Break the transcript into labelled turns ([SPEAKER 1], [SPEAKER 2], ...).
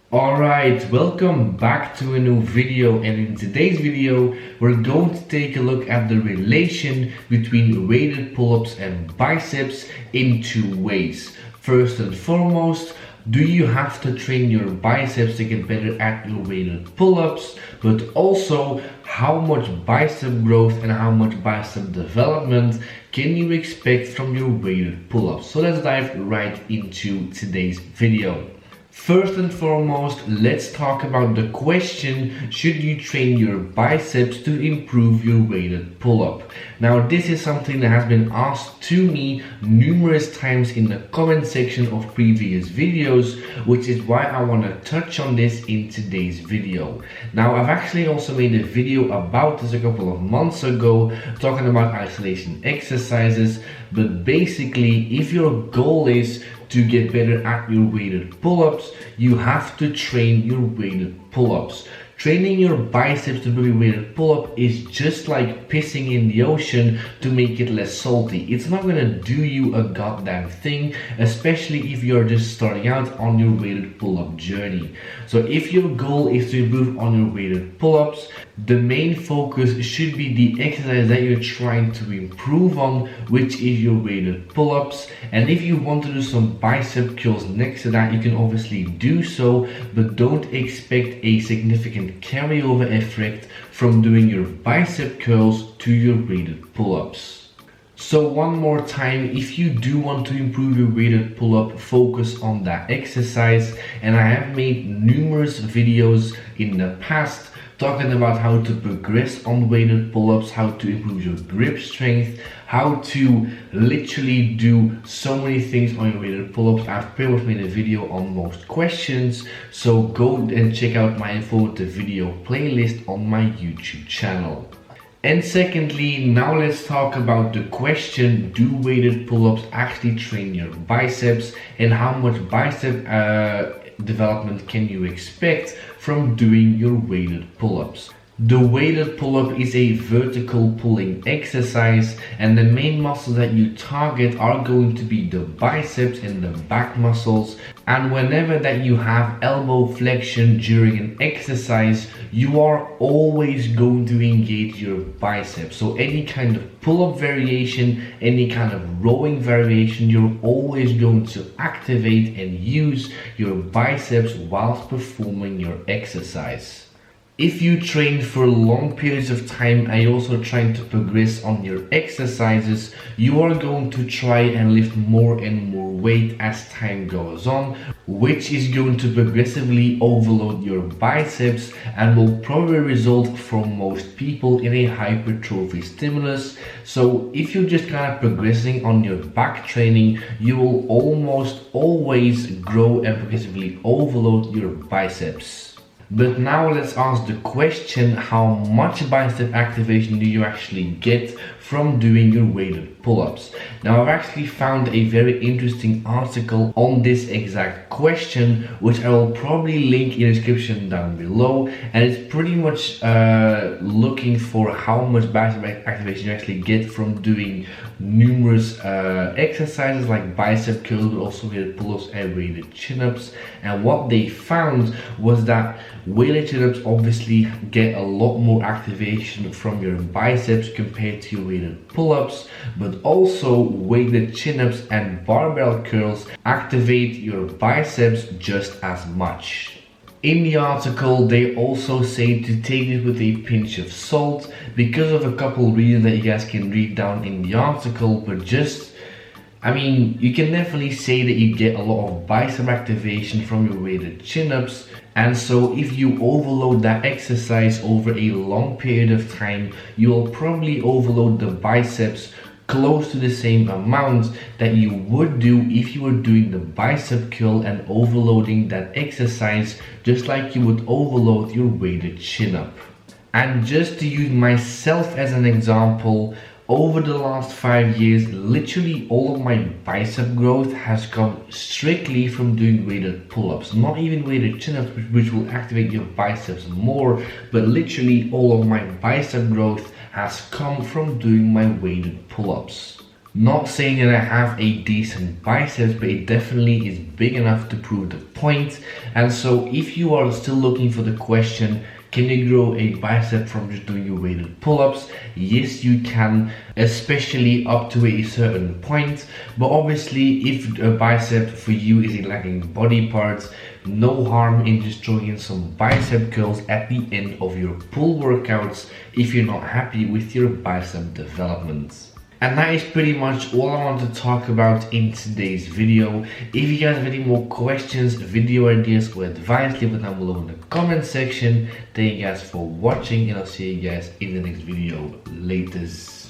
[SPEAKER 1] Alright, welcome back to a new video, and in today's video we're going to take a look at the relation between weighted pull-ups and biceps in two ways. First and foremost, do you have to train your biceps to get better at your weighted pull-ups? But also, how much bicep growth and how much bicep development can you expect from your weighted pull-ups? So let's dive right into today's video. First and foremost, let's talk about the question, should you train your biceps to improve your weighted pull-up? Now, this is something that has been asked to me numerous times in the comment section of previous videos, which is why I want to touch on this in today's video. Now, I've actually also made a video about this a couple of months ago, talking about isolation exercises, but basically, if your goal is to get better at your weighted pull-ups, you have to train your weighted pull-ups. Training your biceps to do a weighted pull-up is just like pissing in the ocean to make it less salty. It's not gonna do you a goddamn thing, especially if you're just starting out on your weighted pull-up journey. So if your goal is to improve on your weighted pull-ups, the main focus should be the exercise that you're trying to improve on, which is your weighted pull-ups. And if you want to do some bicep curls next to that, you can obviously do so, but don't expect a significant carryover effect from doing your bicep curls to your weighted pull-ups. So one more time, if you do want to improve your weighted pull-up, focus on that exercise. And I have made numerous videos in the past talking about how to progress on weighted pull-ups, how to improve your grip strength, how to literally do so many things on your weighted pull-ups. I've pretty much made a video on most questions, so go and check out my informative video playlist on my YouTube channel. And secondly, now let's talk about the question, do weighted pull-ups actually train your biceps, and how much bicep development can you expect from doing your weighted pull-ups? The weighted pull-up is a vertical pulling exercise, and the main muscles that you target are going to be the biceps and the back muscles. And whenever that you have elbow flexion during an exercise, you are always going to engage your biceps. So any kind of pull-up variation, any kind of rowing variation, you're always going to activate and use your biceps whilst performing your exercise. If you train for long periods of time and you're also trying to progress on your exercises, you are going to try and lift more and more weight as time goes on, which is going to progressively overload your biceps and will probably result for most people in a hypertrophy stimulus. So if you're just kind of progressing on your back training, you will almost always grow and progressively overload your biceps. But now let's ask the question, how much bicep activation do you actually get from doing your weighted pull-ups? Now, I've actually found a very interesting article on this exact question, which I will probably link in the description down below, and it's pretty much looking for how much bicep activation you actually get from doing numerous exercises like bicep curls, but also weighted pull-ups and weighted chin-ups. And what they found was that weighted chin-ups obviously get a lot more activation from your biceps compared to your weighted pull-ups, but also weighted chin-ups and barbell curls activate your biceps just as much. In the article, they also say to take it with a pinch of salt because of a couple reasons that you guys can read down in the article, but you can definitely say that you get a lot of bicep activation from your weighted chin-ups. And so if you overload that exercise over a long period of time, you'll probably overload the biceps close to the same amount that you would do if you were doing the bicep curl and overloading that exercise just like you would overload your weighted chin-up. And just to use myself as an example, over the last 5 years, literally all of my bicep growth has come strictly from doing weighted pull-ups. Not even weighted chin-ups, which will activate your biceps more, but literally all of my bicep growth has come from doing my weighted pull-ups. Not saying that I have a decent biceps, but it definitely is big enough to prove the point. And so if you are still looking for the question, can you grow a bicep from just doing your weighted pull-ups? Yes, you can, especially up to a certain point. But obviously, if a bicep for you is a lacking body parts, no harm in just throwing in some bicep curls at the end of your pull workouts if you're not happy with your bicep development. And that is pretty much all I want to talk about in today's video. If you guys have any more questions, video ideas or advice, leave it down below in the comment section. Thank you guys for watching and I'll see you guys in the next video. Latest.